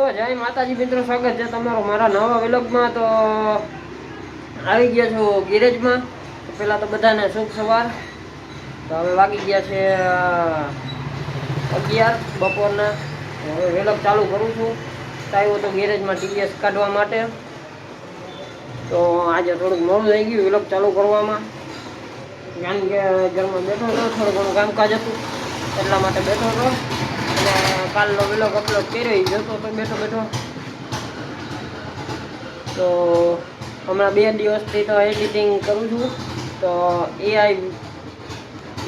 તો જય માતાજી મિત્રો, સ્વાગત છે તમારો મારા નવા વ્લોગમાં। તો આવી ગયા છો ગેરેજમાં। તો પહેલાં તો બધાને શુભ સવાર। તો હવે વાગી ગયા છે 11 બપોરના। હવે વ્લોગ ચાલુ કરું છું। આવ્યો તો ગેરેજમાં ટીવીએસ કાઢવા માટે। તો આજે થોડુંક મોડું થઈ ગયું વ્લોગ ચાલુ કરવામાં, કારણ કે ઘરમાં બેઠો હતો, થોડું ઘણું કામકાજ હતું એટલા માટે બેઠો હતો। અને કાલનો વ્લોગ અપલોડ કર્યો જતો તો બેઠો બેઠો। તો હમણાં 2 દિવસથી તો એડિટિંગ કરું છું। તો એઆઈ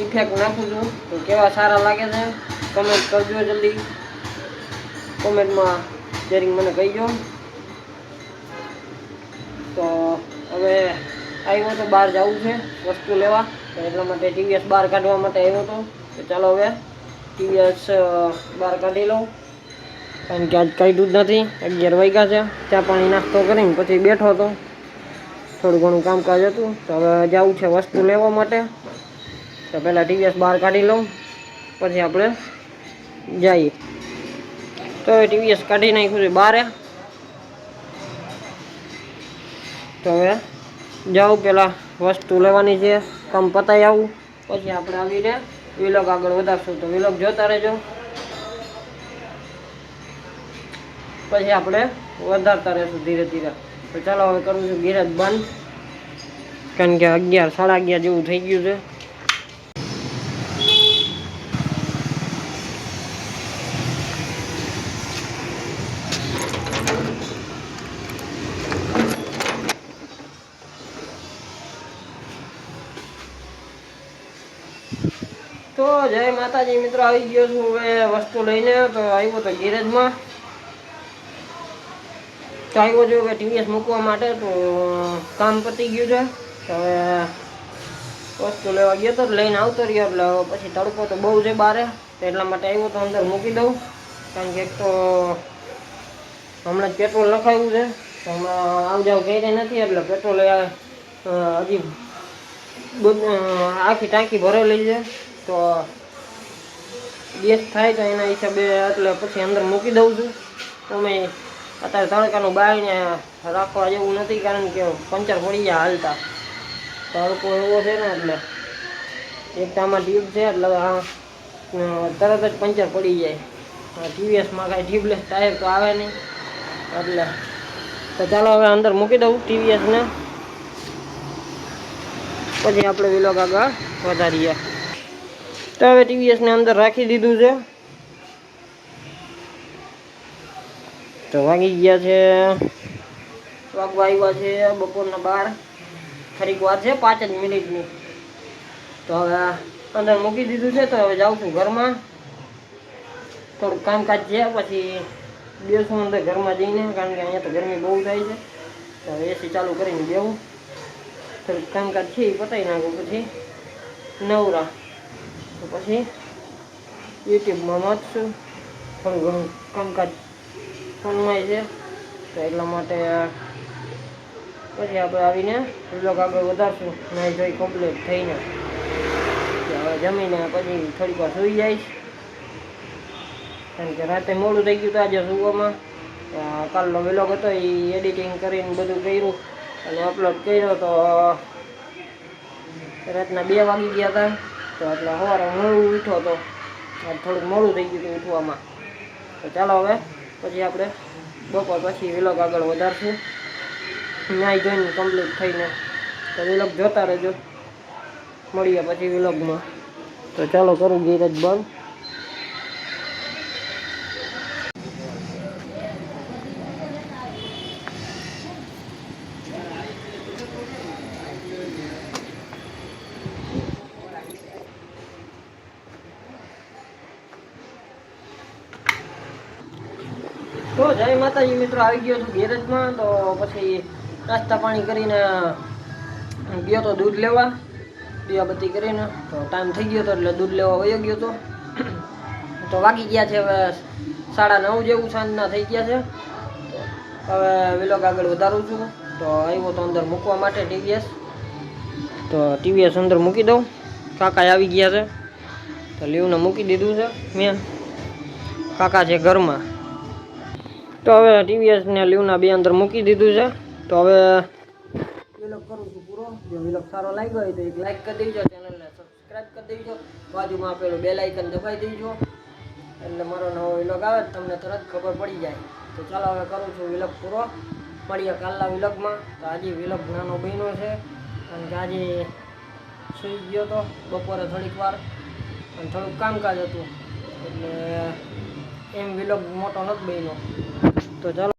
ઇફેક્ટ નાખું છું। તો કેવા સારા લાગે છે કમેન્ટ કરજો જલ્દી, કોમેન્ટમાં શેરિંગ મને કહીજો। તો હવે આવ્યો તો બહાર જવું છે વસ્તુ લેવા, તો એટલા માટે ટીવીએસ બહાર કાઢવા માટે આવ્યો હતો। તો ચાલો હવે ટીવીએસ બહાર કાઢી લઉં, કારણ કે આજ કાઢ્યું જ નથી। 11 વાગ્યા છે, ચા પાણી નાસ્તો કરીને પછી બેઠો હતો, થોડું ઘણું કામકાજ હતું। તો હવે જવું છે વસ્તુ લેવા માટે। તો પહેલાં ટીવીએસ બહાર કાઢી લઉં, પછી આપણે જઈએ। તો હવે ટીવીએસ કાઢી નાખ્યું છે બહાર। તો હવે જાઉં, પહેલાં વસ્તુ લેવાની છે, કામ પતાવી આવું, પછી આપણે આવીને વ્લોગ આગળ વધારશું। તો વ્લોગ જોતા રહેજો, પછી આપણે વધારતા રહેશું ધીરે ધીરે। તો ચાલો હવે કરું છું ગેરેજ બંધ, કારણ કે 11 સાડા 11 જેવું થઈ ગયું છે। તો જય માતાજી મિત્રો, આવી ગયો છું હવે વસ્તુ લઈને। તો આવ્યો તો ગેરેજમાં, તો આવ્યો છું હવે ટીવીએસ મૂકવા માટે। તો કામ પતી ગયું છે। તો હવે વસ્તુ લેવા ગયો તો લઈને આવતો રહ્યો, એટલે પછી તડકો તો બહુ છે બારે, તો એટલા માટે આવ્યો તો અંદર મૂકી દઉં, કારણ કે એક તો હમણાં જ પેટ્રોલ નખાવ્યું છે। તો હમણાં આવ જાવ કરી નથી, એટલે પેટ્રોલ હજી આખી ટાંકી ભરેલી છે। તો ગેસ થાય તો એના હિસાબે એટલે પછી અંદર મૂકી દઉં છું। તમે અત્યારે તડકાનું બાળીને રાખવા જેવું નથી, કારણ કે પંચર પડી જાય હાલતા, તડકો એવો છે ને, એટલે એક આમાં ટ્યુબ છે, એટલે તરત જ પંચર પડી જાય। ટીવીએસમાં કાંઈ ટ્યુબલેસ ટાયર તો આવે નહીં, એટલે તો ચાલો હવે અંદર મૂકી દઉં ટીવીએસને, પછી આપણે વ્લોગ આગળ વધારીએ। તો હવે ટીવીએસને અંદર રાખી દીધું છે। તો વાગી ગયા છે, વાગવા આવ્યા છે બપોરના 12, ખરીક વાર છે 5 જ મિનિટની। તો હવે અંદર મૂકી દીધું છે। તો હવે જાઉં છું ઘરમાં, થોડુંક કામકાજ છે, પછી બેસું અંદર ઘરમાં જઈને, કારણ કે અહીંયા તો ગરમી બહુ થાય છે। તો એસી ચાલુ કરીને બેવું, થોડુંક કામકાજ છે એ પતાવી નાખું, પછી નવરા, તો પછી યુટ્યુબમાં વાંચશું, થોડું ઘણું કામકાજ ફોનમાં છે। તો એટલા માટે પછી આપણે આવીને વ્લોગ આગળ વધારશું, નાહી ધોઈ કમ્પ્લીટ થઈને। હવે જમીને પછી થોડીક વાર સૂઈ જઈશ, કારણ કે રાતે મોડું થઈ ગયું હતું આજે સૂવામાં। કાલનો વ્લોગ હતો એ એડિટિંગ કરીને બધું કર્યું અને અપલોડ કર્યો, તો રાતના 2 વાગી ગયા હતા। તો એટલે સવારે મોડું ઉઠ્યો હતો, થોડુંક મોડું થઈ ગયું હતું ઉઠવામાં। તો ચાલો હવે પછી આપણે બપોર પછી વ્લોગ આગળ વધારશું, નાહી ધોઈને કમ્પ્લીટ થઈને। તો વ્લોગ જોતા રહેજો, મળીએ પછી વ્લોગમાં। તો ચાલો કરું ગેરેજ બંધ। તો જય માતાજી મિત્રો, આવી ગયો છું ગેરેજમાં। તો પછી નાસ્તા પાણી કરીને ગયો તો દૂધ લેવા, દીવાબત્તી કરીને। તો ટાઈમ થઈ ગયો હતો એટલે દૂધ લેવા વયો ગયો હતો। તો વાગી ગયા છે હવે 9:30 જેવું, સાંજના થઈ ગયા છે। તો હવે વ્લોગ આગળ વધારું છું। તો આવ્યો તો અંદર મૂકવા માટે ટીવીએસ, તો ટીવીએસ અંદર મૂકી દઉં। કાકા આવી ગયા છે, તો લીવને મૂકી દીધું છે મેં, કાકા છે ઘરમાં। તો હવે ટીવીએસ ને લીવના બે અંદર મૂકી દીધું છે. તો હવે વિલોગ કરું છું પૂરો. જો વિલોગ સારો લાગ્યો હોય તો એક લાઈક કરી દેજો, ચેનલને સબસ્ક્રાઈબ કરી દેજો, બાજુમાં આપેલું બેલ આઇકન દબાવી દેજો એટલે મારો નવો વિલોગ આવે તમને તરત ખબર પડી જાય. તો ચાલો હવે કરું છું વિલોગ પૂરો. મળીએ કાલના વિલોગમાં. તો આજે વિલોગ નાનો બન્યો છે કારણ કે આજે સૂઈ ગયો હતો બપોરે થોડીક વાર અને થોડુંક કામકાજ હતું એટલે એમ વિલોગ મોટો નથી બન્યો. તો ચાલો.